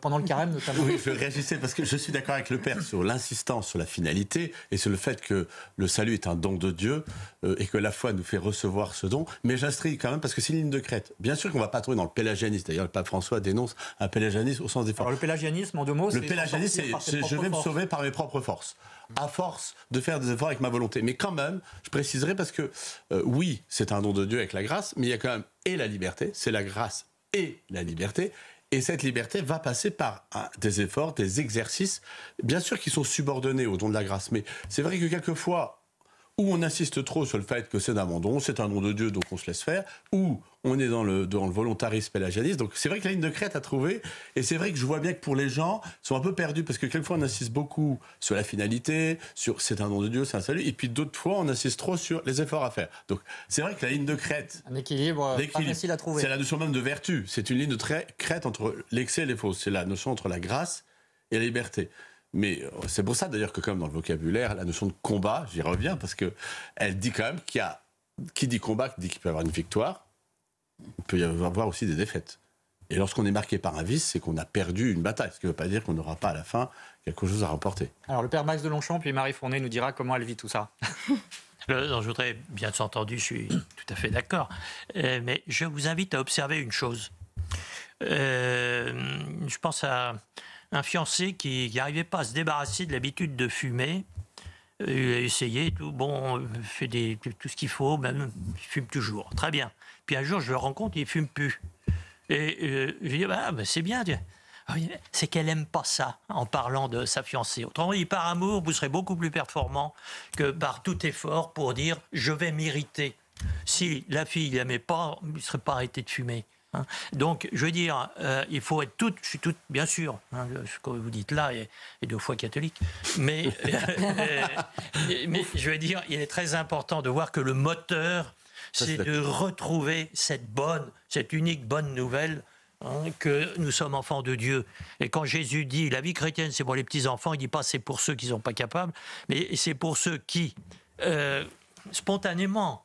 pendant le Carême notamment? Oui, je réagissais parce que je suis d'accord avec le Père sur l'insistance sur la finalité et sur le fait que le salut est un don de Dieu et que la foi nous fait recevoir ce don, mais j'instrie quand même parce que c'est une ligne de crête. Bien sûr qu'on ne va pas trouver dans le pélagianisme. D'ailleurs, le pape François dénonce un pélagianisme au sens des forces. Alors le pélagianisme, en 2 mots, le pélagianisme, c'est je vais me sauver par mes propres forces, à force de faire des efforts avec ma volonté. Mais quand même, je préciserai parce que oui, c'est un don de Dieu avec la grâce, mais il y a quand même et la liberté, c'est la grâce et la liberté. Et cette liberté va passer par des efforts, des exercices, bien sûr qui sont subordonnés au don de la grâce. Mais c'est vrai que quelquefois, où on insiste trop sur le fait que c'est un don, c'est un don de Dieu, donc on se laisse faire, ou on est dans le volontarisme pélagianiste. Donc c'est vrai que la ligne de crête à trouver, et c'est vrai que je vois bien que pour les gens, ils sont un peu perdus, parce que quelquefois on insiste beaucoup sur la finalité, sur c'est un don de Dieu, c'est un salut, et puis d'autres fois on insiste trop sur les efforts à faire. Donc c'est vrai que la ligne de crête... Un équilibre pas facile à trouver. C'est la notion même de vertu, c'est une ligne de crête entre l'excès et les fausses, c'est la notion entre la grâce et la liberté. Mais c'est pour ça d'ailleurs que comme dans le vocabulaire, la notion de combat, j'y reviens, parce qu'elle dit quand même qu'il y a... Qui dit combat, dit qu'il peut y avoir une victoire, il peut y avoir aussi des défaites. Et lorsqu'on est marqué par un vice, c'est qu'on a perdu une bataille, ce qui ne veut pas dire qu'on n'aura pas à la fin quelque chose à remporter. Alors le Père Max de Longchamp, puis Marie Fournet nous dira comment elle vit tout ça. Non, je voudrais, bien entendu, je suis tout à fait d'accord, mais je vous invite à observer une chose. Je pense à un fiancé qui n'arrivait pas à se débarrasser de l'habitude de fumer. Il a essayé, tout, bon, il fait tout ce qu'il faut, même il fume toujours. Très bien. Puis un jour, je le rencontre, il ne fume plus. Et je lui dis, c'est bien. C'est qu'elle n'aime pas ça, en parlant de sa fiancée. Autrement dit, par amour, vous serez beaucoup plus performant que par tout effort pour dire « je vais m'irriter ». Si la fille ne l'aimait pas, il ne serait pas arrêté de fumer. Hein. Donc, je veux dire, il faut être je suis bien sûr, hein, ce que vous dites là est 2 fois catholique, mais je veux dire, il est très important de voir que le moteur, c'est de retrouver cette unique bonne nouvelle, hein, que nous sommes enfants de Dieu. Et quand Jésus dit la vie chrétienne c'est pour les petits-enfants, il ne dit pas c'est pour ceux qui ne sont pas capables, mais c'est pour ceux qui, spontanément,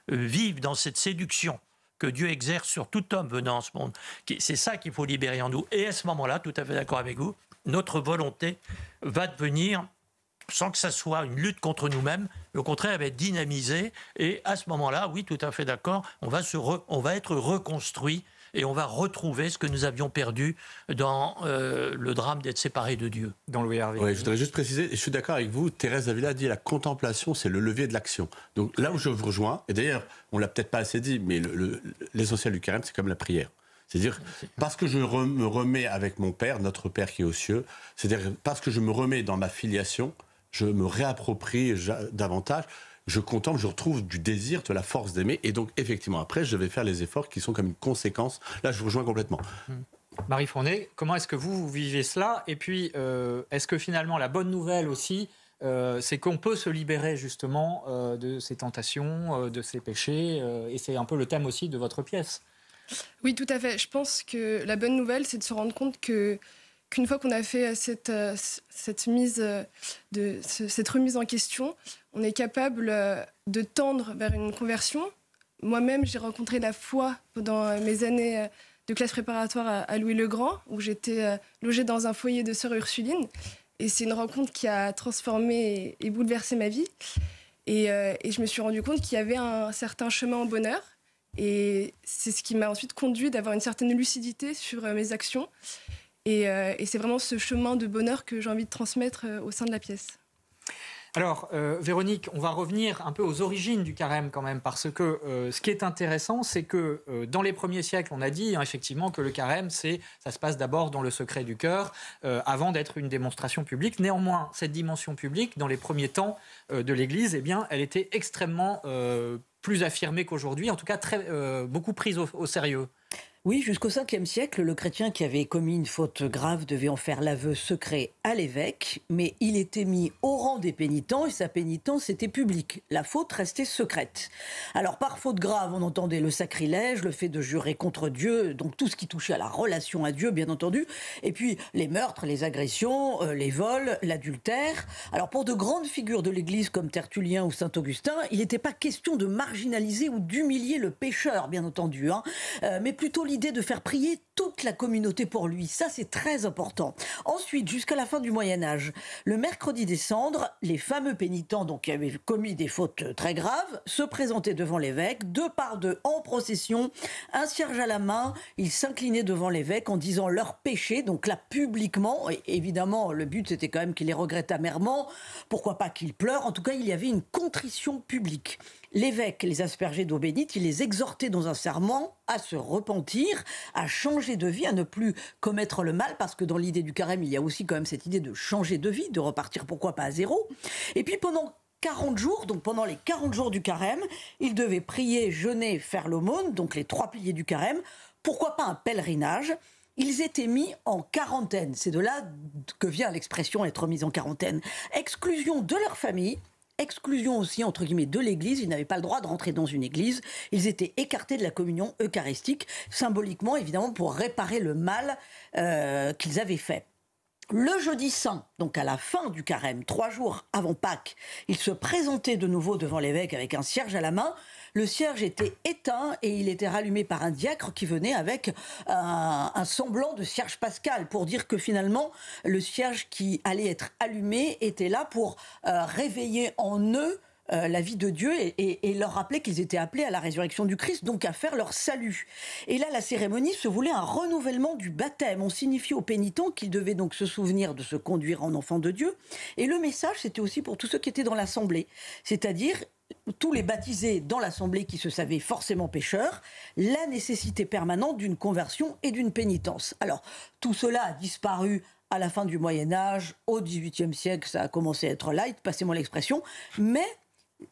vivent dans cette séduction que Dieu exerce sur tout homme venant en ce monde. C'est ça qu'il faut libérer en nous. Et à ce moment-là, tout à fait d'accord avec vous, notre volonté va devenir, sans que ça soit une lutte contre nous-mêmes, mais au contraire, elle va être dynamisée. Et à ce moment-là, oui, tout à fait d'accord, on va être reconstruit et on va retrouver ce que nous avions perdu dans le drame d'être séparés de Dieu. Dans Louis Hervé. Oui, je voudrais juste préciser, et je suis d'accord avec vous, Thérèse d'Avila dit la contemplation, c'est le levier de l'action. Donc là où je vous rejoins, et d'ailleurs, on ne l'a peut-être pas assez dit, mais l'essentiel du carême, c'est comme la prière. C'est-à-dire, parce que je me remets avec mon Père, notre Père qui est aux cieux, c'est-à-dire parce que je me remets dans ma filiation, je me réapproprie davantage, je contemple, je retrouve du désir, de la force d'aimer, et donc effectivement après je vais faire les efforts qui sont comme une conséquence. Là je vous rejoins complètement. Marie Fournet, comment est-ce que vous vivez cela? Et puis est-ce que finalement la bonne nouvelle aussi, c'est qu'on peut se libérer justement de ces tentations, de ces péchés, et c'est un peu le thème aussi de votre pièce. Oui, tout à fait. Je pense que la bonne nouvelle, c'est de se rendre compte qu'une fois qu'on a fait cette remise en question, on est capable de tendre vers une conversion. Moi-même, j'ai rencontré la foi pendant mes années de classe préparatoire à Louis-le-Grand, où j'étais logée dans un foyer de sœurs Ursulines. Et c'est une rencontre qui a transformé et bouleversé ma vie. Et je me suis rendu compte qu'il y avait un certain chemin au bonheur. Et c'est ce qui m'a ensuite conduit d'avoir une certaine lucidité sur mes actions. Et c'est vraiment ce chemin de bonheur que j'ai envie de transmettre au sein de la pièce. Alors, Véronique, on va revenir un peu aux origines du carême quand même, parce que ce qui est intéressant, c'est que dans les premiers siècles, on a dit effectivement que le carême, ça se passe d'abord dans le secret du cœur, avant d'être une démonstration publique. Néanmoins, cette dimension publique, dans les premiers temps de l'Église, eh bien, elle était extrêmement plus affirmée qu'aujourd'hui, en tout cas beaucoup prise au sérieux. Oui, jusqu'au 5e siècle, le chrétien qui avait commis une faute grave devait en faire l'aveu secret à l'évêque, mais il était mis au rang des pénitents et sa pénitence était publique. La faute restait secrète. Alors par faute grave, on entendait le sacrilège, le fait de jurer contre Dieu, donc tout ce qui touchait à la relation à Dieu, bien entendu, et puis les meurtres, les agressions, les vols, l'adultère. Alors pour de grandes figures de l'Église comme Tertullien ou Saint-Augustin, il n'était pas question de marginaliser ou d'humilier le pécheur, bien entendu, mais plutôt l'idée de faire prier toute la communauté pour lui. Ça, c'est très important. Ensuite, jusqu'à la fin du Moyen-Âge, le mercredi des cendres, les fameux pénitents donc, qui avaient commis des fautes très graves se présentaient devant l'évêque, 2 par 2 en procession, un cierge à la main. Ils s'inclinaient devant l'évêque en disant leurs péchés, donc là, publiquement. Et évidemment, le but, c'était quand même qu'ils les regrettent amèrement. Pourquoi pas qu'ils pleurent? En tout cas, il y avait une contrition publique. L'évêque les aspergeait d'eau bénite, il les exhortait dans un serment à se repentir, à changer de vie, à ne plus commettre le mal, parce que dans l'idée du carême, il y a aussi quand même cette idée de changer de vie, de repartir pourquoi pas à zéro. Et puis pendant 40 jours, donc pendant les 40 jours du carême, il devait prier, jeûner, faire l'aumône, donc les 3 piliers du carême. Pourquoi pas un pèlerinage? Ils étaient mis en quarantaine. C'est de là que vient l'expression être mis en quarantaine. Exclusion de leur famille. Exclusion aussi, entre guillemets, de l'Église. Ils n'avaient pas le droit de rentrer dans une Église. Ils étaient écartés de la communion eucharistique, symboliquement, évidemment, pour réparer le mal qu'ils avaient fait. Le jeudi saint, donc à la fin du carême, 3 jours avant Pâques, ils se présentaient de nouveau devant l'évêque avec un cierge à la main. Le cierge était éteint et il était rallumé par un diacre qui venait avec un semblant de cierge pascal pour dire que finalement le cierge qui allait être allumé était là pour réveiller en eux la vie de Dieu et leur rappeler qu'ils étaient appelés à la résurrection du Christ, donc à faire leur salut. Et là, la cérémonie se voulait un renouvellement du baptême. On signifie aux pénitents qu'ils devaient donc se souvenir de se conduire en enfants de Dieu. Et le message, c'était aussi pour tous ceux qui étaient dans l'assemblée, c'est-à-dire tous les baptisés dans l'assemblée qui se savaient forcément pécheurs, la nécessité permanente d'une conversion et d'une pénitence. Alors, tout cela a disparu à la fin du Moyen-Âge, au XVIIIe siècle, ça a commencé à être light, passez-moi l'expression, mais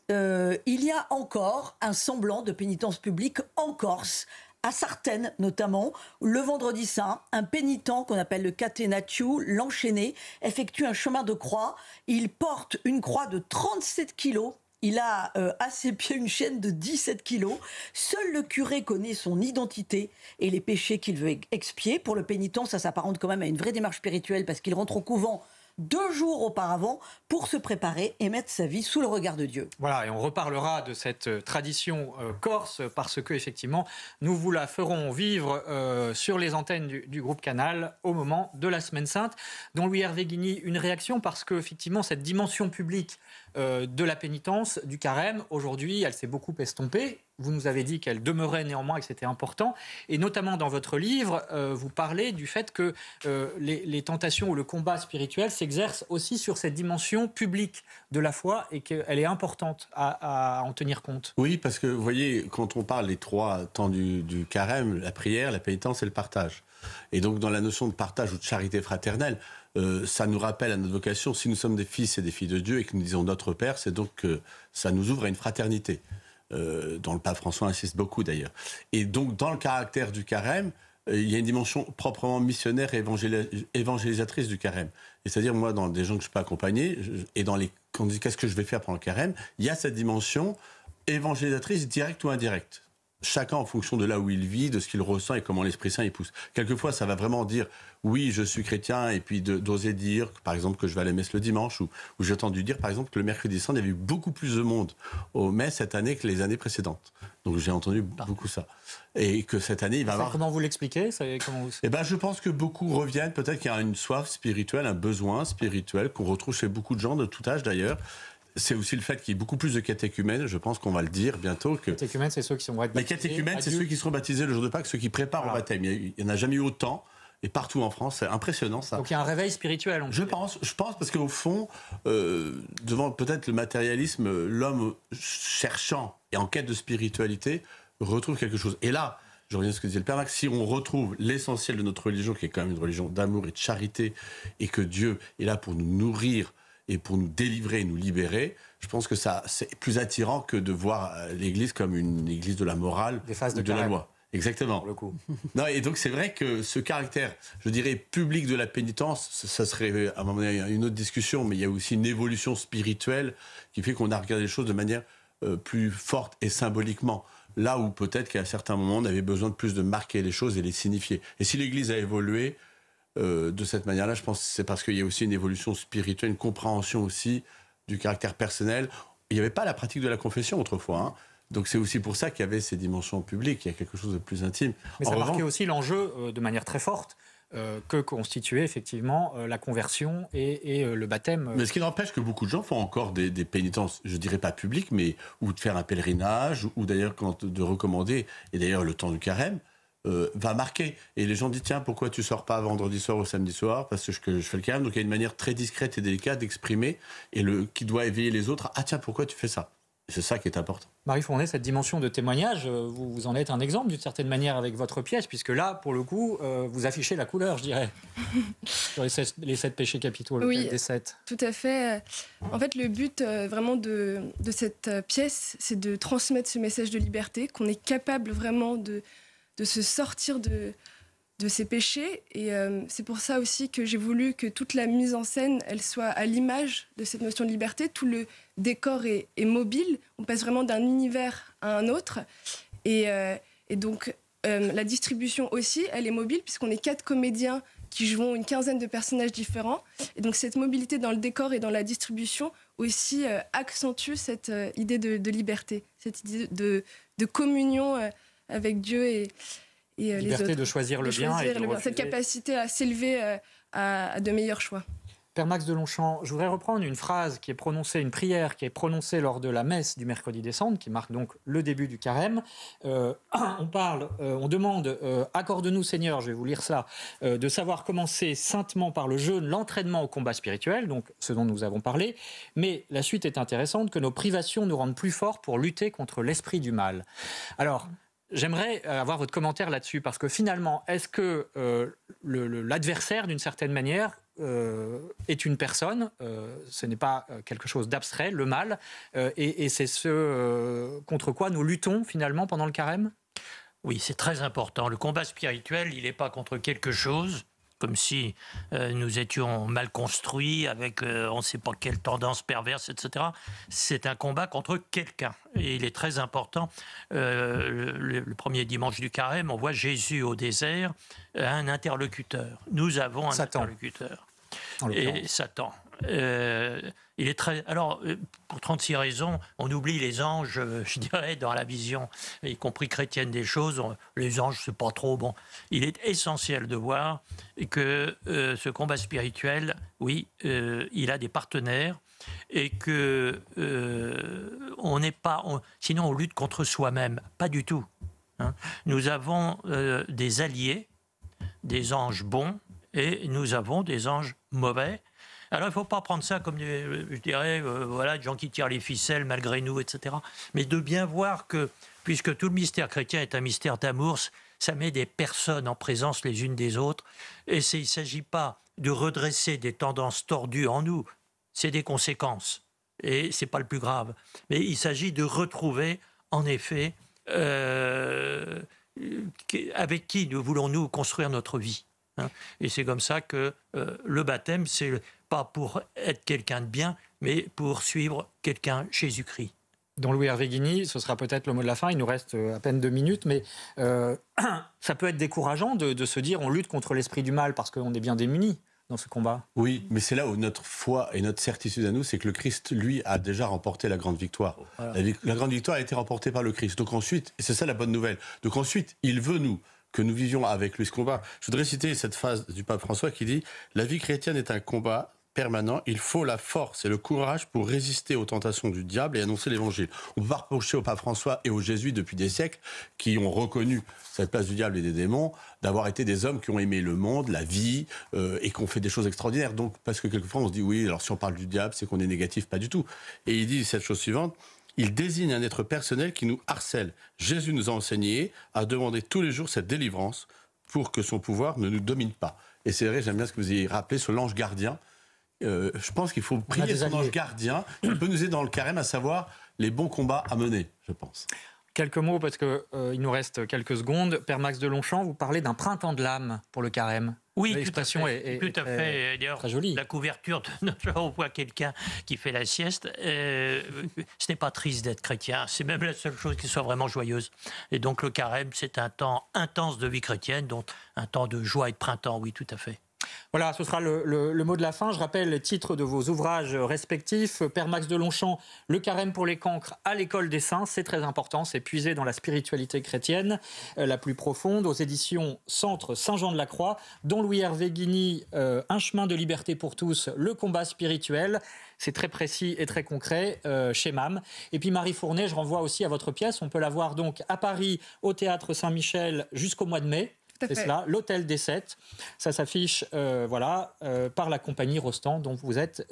il y a encore un semblant de pénitence publique en Corse, à Sartène notamment, le vendredi saint, un pénitent qu'on appelle le catenaccio, l'enchaîné, effectue un chemin de croix, il porte une croix de 37 kilos, il a à ses pieds une chaîne de 17 kilos. Seul le curé connaît son identité et les péchés qu'il veut expier. Pour le pénitent, ça s'apparente quand même à une vraie démarche spirituelle parce qu'il rentre au couvent 2 jours auparavant pour se préparer et mettre sa vie sous le regard de Dieu. Voilà, et on reparlera de cette tradition corse parce que effectivement, nous vous la ferons vivre sur les antennes du groupe Canal au moment de la Semaine Sainte. Dont Louis-Hervé Guigny, une réaction parce que effectivement cette dimension publique de la pénitence, du carême, aujourd'hui, elle s'est beaucoup estompée. Vous nous avez dit qu'elle demeurait néanmoins et que c'était important. Et notamment dans votre livre, vous parlez du fait que les tentations ou le combat spirituel s'exerce aussi sur cette dimension publique de la foi et qu'elle est importante à en tenir compte. Oui, parce que vous voyez, quand on parle des 3 temps du carême, la prière, la pénitence et le partage. Et donc dans la notion de partage ou de charité fraternelle, ça nous rappelle à notre vocation, si nous sommes des fils et des filles de Dieu et que nous disons notre Père, c'est donc que ça nous ouvre à une fraternité. Dont le pape François insiste beaucoup d'ailleurs. Et donc dans le caractère du carême, il y a une dimension proprement missionnaire et évangélisatrice du carême. Et c'est-à-dire moi, dans des gens que je peux accompagner, et quand on dit qu'est-ce que je vais faire pendant le carême, il y a cette dimension évangélisatrice directe ou indirecte. Chacun en fonction de là où il vit, de ce qu'il ressent et comment l'Esprit Saint y pousse. Quelquefois, ça va vraiment dire oui, je suis chrétien, et puis d'oser dire, par exemple, que je vais à la messe le dimanche, ou j'ai entendu dire, par exemple, que le mercredi saint, il y avait eu beaucoup plus de monde aux messes cette année que les années précédentes. Donc j'ai entendu beaucoup ça. Et que cette année, il va y avoir... Comment vous l'expliquez Je pense que beaucoup reviennent, peut-être qu'il y a une soif spirituelle, un besoin spirituel qu'on retrouve chez beaucoup de gens de tout âge d'ailleurs. C'est aussi le fait qu'il y ait beaucoup plus de catéchumènes, je pense qu'on va le dire bientôt. Catéchumènes, c'est ceux qui sont baptisés. Les catéchumènes, c'est ceux qui seront baptisés le jour de Pâques, ceux qui préparent au baptême. Il n'y en a jamais eu autant, et partout en France, c'est impressionnant ça. Donc il y a un réveil spirituel. Je pense parce qu'au fond, devant peut-être le matérialisme, l'homme cherchant et en quête de spiritualité retrouve quelque chose. Et là, je reviens à ce que disait le Père Max, si on retrouve l'essentiel de notre religion, qui est quand même une religion d'amour et de charité, et que Dieu est là pour nous nourrir, et pour nous délivrer et nous libérer, je pense que ça, c'est plus attirant que de voir l'Église comme une Église de la morale ou de la loi. Exactement. Pour le coup. Non, et donc c'est vrai que ce caractère, je dirais, public de la pénitence, ça serait à un moment donné une autre discussion, mais il y a aussi une évolution spirituelle qui fait qu'on a regardé les choses de manière plus forte et symboliquement. Là où peut-être qu'à certains moments, on avait besoin de plus de marquer les choses et les signifier. Et si l'Église a évolué, de cette manière-là, je pense que c'est parce qu'il y a aussi une évolution spirituelle, une compréhension aussi du caractère personnel. Il n'y avait pas la pratique de la confession autrefois, hein. Donc c'est aussi pour ça qu'il y avait ces dimensions publiques, il y a quelque chose de plus intime. Mais ça marquait aussi l'enjeu de manière très forte que constituait effectivement la conversion et le baptême. Mais ce qui n'empêche que beaucoup de gens font encore des pénitences, je dirais pas publiques, mais ou de faire un pèlerinage, ou d'ailleurs de recommander, et d'ailleurs le temps du carême, va marquer. Et les gens disent, tiens, pourquoi tu sors pas vendredi soir ou samedi soir? Parce que je fais le carême. Donc il y a une manière très discrète et délicate d'exprimer, et qui doit éveiller les autres. Ah tiens, pourquoi tu fais ça? Et c'est ça qui est important. Marie Fournet, cette dimension de témoignage, vous en êtes un exemple d'une certaine manière avec votre pièce, puisque là, pour le coup, vous affichez la couleur, je dirais, sur les 7 péchés capitaux, oui, des 7. Tout à fait. En fait, le but vraiment de cette pièce, c'est de transmettre ce message de liberté, qu'on est capable vraiment de se sortir de ces péchés. Et c'est pour ça aussi que j'ai voulu que toute la mise en scène, elle soit à l'image de cette notion de liberté. Tout le décor est mobile. On passe vraiment d'un univers à un autre. Et donc, la distribution aussi, elle est mobile, puisqu'on est 4 comédiens qui jouent une quinzaine de personnages différents. Et donc, cette mobilité dans le décor et dans la distribution aussi accentue cette idée de liberté, cette idée de communion avec Dieu et liberté les autres. De choisir le bien. Cette capacité à s'élever à de meilleurs choix. Père Max de Longchamp, je voudrais reprendre une phrase qui est prononcée, une prière qui est prononcée lors de la messe du mercredi des Cendres, qui marque donc le début du carême. On demande, accorde-nous Seigneur, je vais vous lire ça, de savoir commencer saintement par le jeûne, l'entraînement au combat spirituel, donc ce dont nous avons parlé, mais la suite est intéressante, que nos privations nous rendent plus forts pour lutter contre l'esprit du mal. Alors, j'aimerais avoir votre commentaire là-dessus, parce que finalement, est-ce que l'adversaire, d'une certaine manière, est une personne, ce n'est pas quelque chose d'abstrait, le mal, et c'est ce contre quoi nous luttons finalement pendant le carême? Oui, c'est très important. Le combat spirituel, il n'est pas contre quelque chose, comme si nous étions mal construits, avec on ne sait pas quelle tendance perverse, etc. C'est un combat contre quelqu'un. Et il est très important. Le premier dimanche du carême, on voit Jésus au désert, un interlocuteur. Nous avons un interlocuteur. Et Satan. Il est très. Alors, pour 36 raisons, on oublie les anges, je dirais, dans la vision, y compris chrétienne des choses. Les anges, c'est pas trop bon. Il est essentiel de voir que ce combat spirituel, oui, il a des partenaires et que on n'est pas. Sinon, on lutte contre soi-même. Pas du tout. Hein. Nous avons des alliés, des anges bons, et nous avons des anges mauvais. Alors, il ne faut pas prendre ça comme, je dirais, voilà, des gens qui tirent les ficelles malgré nous, etc. Mais de bien voir que, puisque tout le mystère chrétien est un mystère d'amour, ça met des personnes en présence les unes des autres. Et il ne s'agit pas de redresser des tendances tordues en nous. C'est des conséquences. Et ce n'est pas le plus grave. Mais il s'agit de retrouver, en effet, avec qui nous voulons-nous construire notre vie. Hein. Et c'est comme ça que le baptême, c'est pas pour être quelqu'un de bien, mais pour suivre quelqu'un, Jésus-Christ. Dans Louis Hervé Guigny, ce sera peut-être le mot de la fin, il nous reste à peine 2 minutes, mais ça peut être décourageant de se dire on lutte contre l'esprit du mal parce qu'on est bien démunis dans ce combat. Oui, mais c'est là où notre foi et notre certitude à nous, c'est que le Christ, lui, a déjà remporté la grande victoire. Voilà. La grande victoire a été remportée par le Christ. Donc ensuite, et c'est ça la bonne nouvelle, donc ensuite, il veut que nous vivions avec lui ce combat. Je voudrais citer cette phrase du pape François qui dit « La vie chrétienne est un combat permanent, il faut la force et le courage pour résister aux tentations du diable et annoncer l'évangile. » On peut pas reprocher au pape François et aux jésuites depuis des siècles qui ont reconnu cette place du diable et des démons d'avoir été des hommes qui ont aimé le monde, la vie et qui ont fait des choses extraordinaires. Donc, parce que quelquefois on se dit oui, alors si on parle du diable, c'est qu'on est négatif, pas du tout. Et il dit cette chose suivante. Il désigne un être personnel qui nous harcèle. Jésus nous a enseigné à demander tous les jours cette délivrance pour que son pouvoir ne nous domine pas. Et c'est vrai, j'aime bien ce que vous avez rappelé sur l'ange gardien. Je pense qu'il faut prier son ange gardien. Il peut nous aider dans le carême à savoir les bons combats à mener, je pense. Quelques mots, parce qu'il nous reste quelques secondes. Père Max de Longchamp, vous parlez d'un printemps de l'âme pour le carême. Oui, l'expression tout à fait. D'ailleurs, très jolie. La couverture de notre on voit quelqu'un qui fait la sieste. Ce n'est pas triste d'être chrétien. C'est même la seule chose qui soit vraiment joyeuse. Et donc le carême, c'est un temps intense de vie chrétienne, donc un temps de joie et de printemps. Oui, tout à fait. Voilà, ce sera le mot de la fin. Je rappelle les titres de vos ouvrages respectifs. Père Max de Longchamp, Le carême pour les cancres à l'école des saints, c'est très important, c'est puisé dans la spiritualité chrétienne la plus profonde, aux éditions Centre Saint-Jean-de-la-Croix, dont Louis Hervé Guigny, Un chemin de liberté pour tous, le combat spirituel. C'est très précis et très concret chez MAM. Et puis Marie Fournet, je renvoie aussi à votre pièce. On peut la voir donc à Paris, au Théâtre Saint-Michel, jusqu'au mois de mai. C'est cela, l'Hôtel des Sept. Ça s'affiche par la compagnie Rostand, dont vous êtes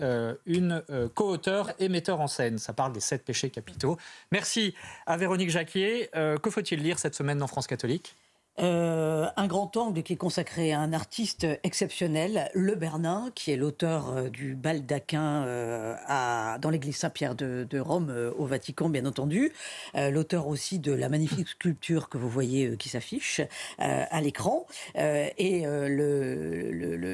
une co-auteure et metteur en scène. Ça parle des 7 péchés capitaux. Merci à Véronique Jacquier. Que faut-il lire cette semaine dans France Catholique ? Un grand angle qui est consacré à un artiste exceptionnel, Le Bernin, qui est l'auteur du baldaquin dans l'église Saint-Pierre de Rome, au Vatican, bien entendu. L'auteur aussi de la magnifique sculpture que vous voyez qui s'affiche à l'écran. Et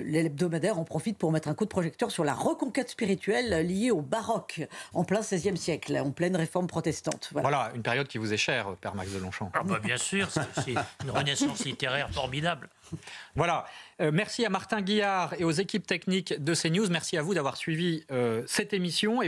l'hebdomadaire en profite pour mettre un coup de projecteur sur la reconquête spirituelle liée au baroque, en plein XVIe siècle, en pleine réforme protestante. Voilà, une période qui vous est chère, Père Max de Longchamp. Ah bah bien sûr, c'est une renaissance littéraire formidable. Voilà. Merci à Martin Guillard et aux équipes techniques de CNews. Merci à vous d'avoir suivi cette émission.